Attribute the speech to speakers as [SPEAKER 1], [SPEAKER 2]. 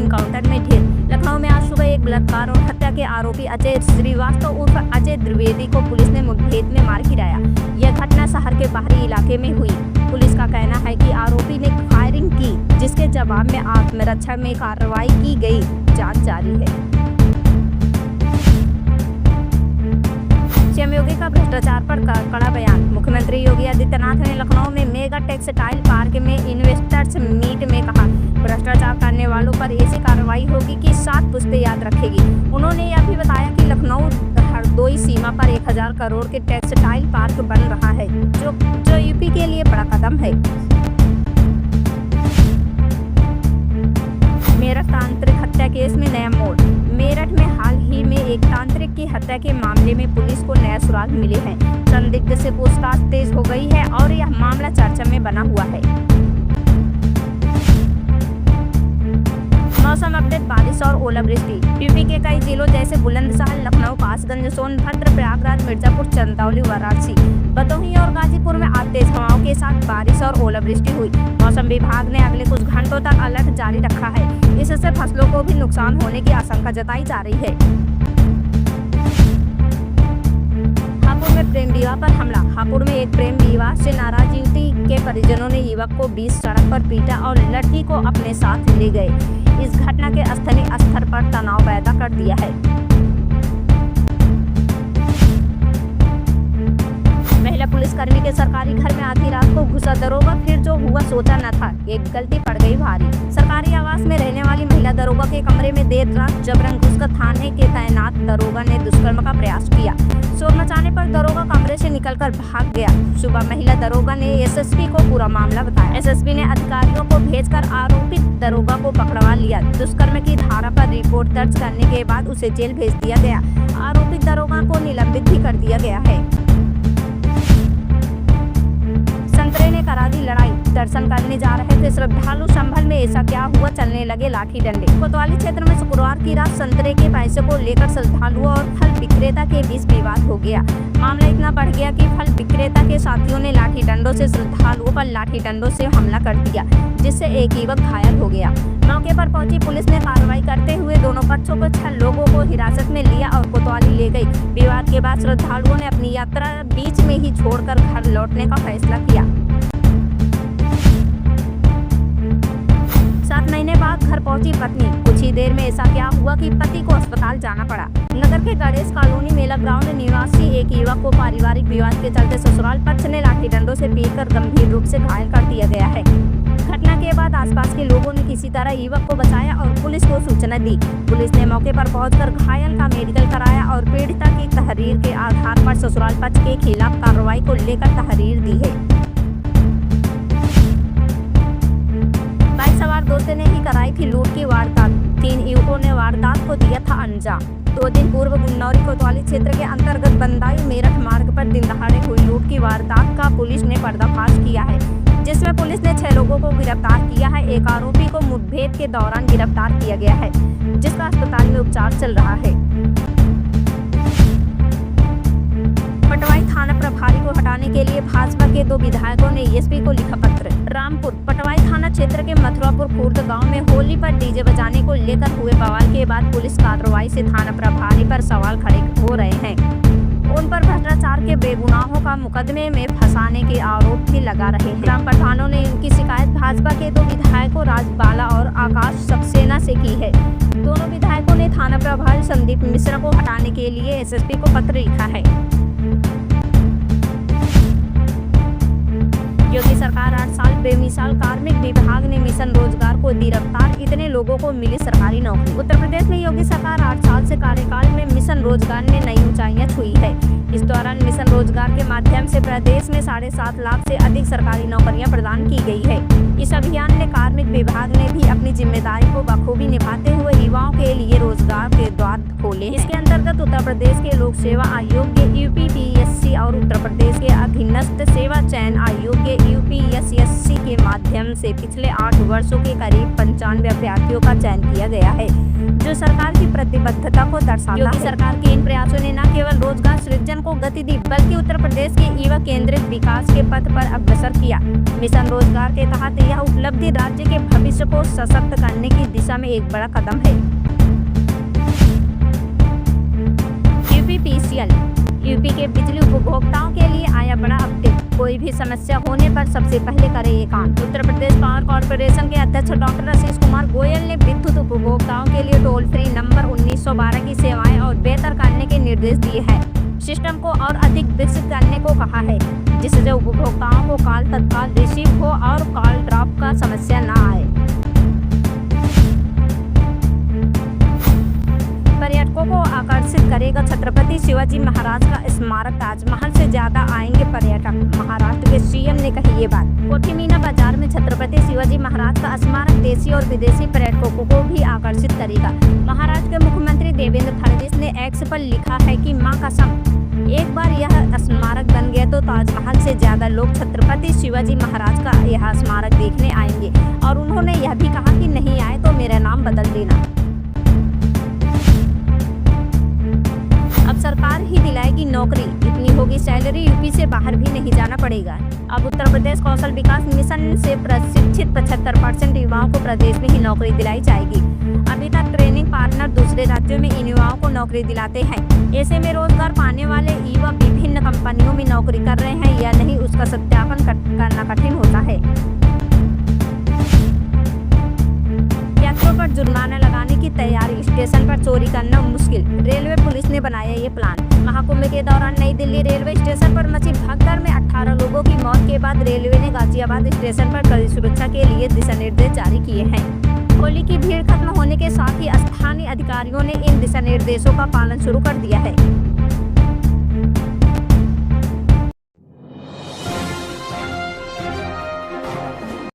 [SPEAKER 1] Encounter में ढेर। लखनऊ में आज सुबह एक बलात्कार और हत्या के आरोपी अजय श्रीवास्तव उर्फ अजय द्विवेदी को पुलिस ने मुठभेड़ में मार गिराया। यह घटना शहर के बाहरी इलाके में हुई। पुलिस का कहना है कि आरोपी ने फायरिंग की, जिसके जवाब में आत्मरक्षा में कार्रवाई की गई। जांच जारी है। सीएम योगी का भ्रष्टाचार पर कड़ा बयान। मुख्यमंत्री योगी आदित्यनाथ ने लखनऊ में मेगा टेक्सटाइल पार्क में इन्वेस्टर्स मीट में कहा, भ्रष्टाचार करने वालों पर ऐसी कार्रवाई होगी कि 7 पुश्तें याद रखेगी। उन्होंने यह भी बताया कि लखनऊ हरदोई सीमा पर 1000 करोड़ के टेक्सटाइल पार्क बन रहा है, जो यूपी के लिए बड़ा कदम है। मेरठ तांत्रिक हत्या केस में नया मोड़। मेरठ में हाल ही में एक तांत्रिक की हत्या के मामले में पुलिस को नया सुराग मिले हैं। संदिग्ध से पूछताछ तेज हो गई है और यह मामला चर्चा में बना हुआ है। मौसम अपडेट। बारिश और ओलावृष्टि। यूपी के कई जिलों जैसे बुलंदशहर, लखनऊ, कासगंज, सोनभद्र, प्रयागराज, मिर्जापुर, चंदौली, वाराणसी, भदोही और गाजीपुर में आज तेज हवाओं के साथ बारिश और ओलावृष्टि हुई। मौसम विभाग ने अगले कुछ घंटों तक अलर्ट जारी रखा है। इससे फसलों को भी नुकसान होने की आशंका जताई जा रही है। हापुड़ में प्रेम विवाह पर हमला। हापुड़ में एक प्रेम विवाह से नाराज युवती के परिजनों ने युवक को बीच सड़क पर पीटा और लड़की को अपने साथ ले गए। इस घटना के स्थानीय स्तर पर तनाव पैदा कर दिया है। महिला पुलिसकर्मी के सरकारी घर में आधी रात को घुसा दरोगा, फिर जो हुआ सोचा न था, एक गलती पड़ गई भारी। सरकारी आवास में रहने वाली महिला दरोगा के कमरे में देर रात जबरन घुसकर थाने के तैनात दरोगा ने दुष्कर्म का प्रयास किया। शोर मचाने पर दरोगा कमरे से निकलकर भाग गया। सुबह महिला दरोगा ने एसएसपी को पूरा मामला बताया। एसएसपी ने अधिकारियों को भेजकर आरोपित दरोगा को पकड़वा लिया। दुष्कर्म की धारा पर रिपोर्ट दर्ज करने के बाद उसे जेल भेज दिया गया। आरोपित दरोगा को निलंबित भी कर दिया गया है। संतरे ने करा दी लड़ाई। दर्शन करने जा रहे थे श्रद्धालु, संभल में ऐसा क्या हुआ, चलने लगे लाठी डंडे। कोतवाली क्षेत्र में शुक्रवार की रात संतरे के पैसे को लेकर श्रद्धालुओं और फल विक्रेता के बीच विवाद हो गया। मामला इतना बढ़ गया कि फल विक्रेता के साथियों ने लाठी डंडों से श्रद्धालुओं पर लाठी डंडों से हमला कर दिया, जिससे एक युवक घायल हो गया। मौके पर पहुंची पुलिस ने कार्रवाई करते हुए दोनों पक्षों को 6 लोगों को हिरासत में लिया और कोतवाली ले गई। विवाद के बाद श्रद्धालुओं ने अपनी यात्रा बीच में ही छोड़कर घर लौटने का फैसला किया। 7 महीने बाद घर पहुंची पत्नी। कुछ ही देर में ऐसा क्या हुआ कि पति को अस्पताल जाना पड़ा। नगर के गणेश कॉलोनी मेला ग्राउंड निवासी एक युवक को पारिवारिक विवाद के चलते ससुराल पक्ष ने लाठी डंडों से पीटकर गंभीर रूप से घायल कर दिया गया है। घटना के बाद आसपास के लोगों ने किसी तरह युवक को बचाया और पुलिस को सूचना दी। पुलिस ने मौके पर पहुंचकर घायल का मेडिकल कराया और पीड़िता की तहरीर के आधार पर ससुराल पक्ष के खिलाफ कार्रवाई को लेकर तहरीर दी है। बाइक सवार दोस्त ने ही कराई थी लूट की वारदात। 3 युवकों ने वारदात को दिया था अंजाम। 2 दिन पूर्व गुन्नौरी कोतवाली क्षेत्र के अंतर्गत बंदाई मेरठ मार्ग पर दिन दहाड़े हुई लूट की वारदात का पुलिस ने पर्दाफाश किया है, जिसमें पुलिस ने 6 लोगों को गिरफ्तार किया है। एक आरोपी को मुठभेड़ के दौरान गिरफ्तार किया गया है, जिसका अस्पताल में उपचार चल रहा है। पटवाई थाना प्रभारी को हटाने के लिए भाजपा के 2 विधायकों ने एसपी को लिखा पत्र। रामपुर पटवाई थाना क्षेत्र के मथुरापुर खुर्द गांव में होली पर डीजे बजाने को लेकर हुए बवाल के बाद पुलिस कार्रवाई से थाना प्रभारी पर सवाल खड़े हो रहे हैं। उन पर भ्रष्टाचार के बेगुनाहों का मुकदमे में फंसाने के आरोप भी लगा रहे हैं। ग्राम प्रधानों ने उनकी शिकायत भाजपा के 2 विधायकों राजबाला और आकाश सक्सेना से की है। दोनों विधायकों ने थाना प्रभारी संदीप मिश्रा को हटाने के लिए एसएसपी को पत्र लिखा है। योगी सरकार 8 साल बेमिसाल कार्मिक विभाग ने मिशन रोजगार को दी रफ्तार, इतने लोगों को मिली सरकारी नौकरी। उत्तर प्रदेश में योगी सरकार 8 साल से कार्यकाल में मिशन रोजगार ने नई ऊंचाइयां छुई है। इस दौरान मिशन रोजगार के माध्यम से प्रदेश में 7.5 लाख से अधिक सरकारी नौकरियां प्रदान की गई है। इस अभियान में कार्मिक विभाग ने भी अपनी जिम्मेदारी को बखूबी निभाते हुए युवाओं के लिए रोजगार के द्वार खोले। इसके अंतर्गत उत्तर प्रदेश के लोक सेवा आयोग के यूपीपीएससी और उत्तर प्रदेश के अधीनस्थ सेवा चयन आयोग के यूपीएसएससी के माध्यम से पिछले 8 वर्षों के करीब 95 अभ्यर्थियों का चयन किया गया है, जो सरकार की प्रतिबद्धता को दर्शाता है। योगी सरकार के इन प्रयासों ने न केवल रोजगार सृजन को गति दी, बल्कि उत्तर प्रदेश के युवा केंद्रित विकास के पथ पर अग्रसर किया। मिशन रोजगार के तहत यह उपलब्धि राज्य के भविष्य को सशक्त करने की दिशा में एक बड़ा कदम है। यूपीपीसीएल यूपी के बिजली उपभोक्ताओं के लिए आया बड़ा अपडेट। कोई भी समस्या होने पर सबसे पहले करे ये काम। उत्तर प्रदेश पावर कॉर्पोरेशन के अध्यक्ष डॉक्टर आशीष कुमार गोयल ने विद्युत उपभोक्ताओं के लिए टोल फ्री नंबर 1912 की सेवाएं और बेहतर करने के निर्देश दिए हैं। सिस्टम को और अधिक विकसित करने को कहा है, जिससे उपभोक्ताओं को कॉल तत्काल रिसीव हो और कॉल ड्रॉप का समस्या न आए। पर्यटकों को आकर्षित करेगा छत्रपति शिवाजी महाराज का स्मारक। ताजमहल से ज्यादा आएंगे पर्यटक, महाराष्ट्र के सीएम ने कही ये बात। कोठी मीना बाजार में छत्रपति शिवाजी महाराज का स्मारक देशी और विदेशी पर्यटकों को भी आकर्षित करेगा। महाराष्ट्र के मुख्यमंत्री देवेंद्र फडणवीस ने एक्स पर लिखा है कि मां कसम, एक बार यह स्मारक बन गया तो ताजमहल से ज्यादा लोग छत्रपति शिवाजी महाराज का यह स्मारक देखने आएंगे। और उन्होंने यह भी कहा कि नहीं आए तो मेरा नाम बदल देना। अब सरकार ही दिलाएगी नौकरी, इतनी होगी सैलरी, यूपी से बाहर भी नहीं जाना पड़ेगा। अब उत्तर प्रदेश कौशल विकास मिशन से प्रशिक्षित 75% युवाओं को प्रदेश में ही नौकरी दिलाई जाएगी। अभी तक ट्रेनिंग पार्टनर दूसरे राज्यों में इन युवाओं को नौकरी दिलाते हैं। ऐसे में रोजगार पाने वाले युवा विभिन्न कंपनियों में नौकरी कर रहे हैं या नहीं, उसका सत्यापन करना कठिन होता है। यात्रियों पर जुर्माना लगाने की तैयारी, स्टेशन पर चोरी करना मुश्किल, रेलवे पुलिस ने बनाया ये प्लान। महाकुंभ के दौरान नई दिल्ली रेलवे स्टेशन पर मची भगदड़ में 18 लोगों की मौत के बाद रेलवे ने गाजियाबाद स्टेशन पर कड़ी सुरक्षा के लिए दिशा निर्देश जारी किए हैं। होली की भीड़ खत्म होने के साथ ही स्थानीय अधिकारियों ने इन दिशा निर्देशों का पालन शुरू कर दिया है।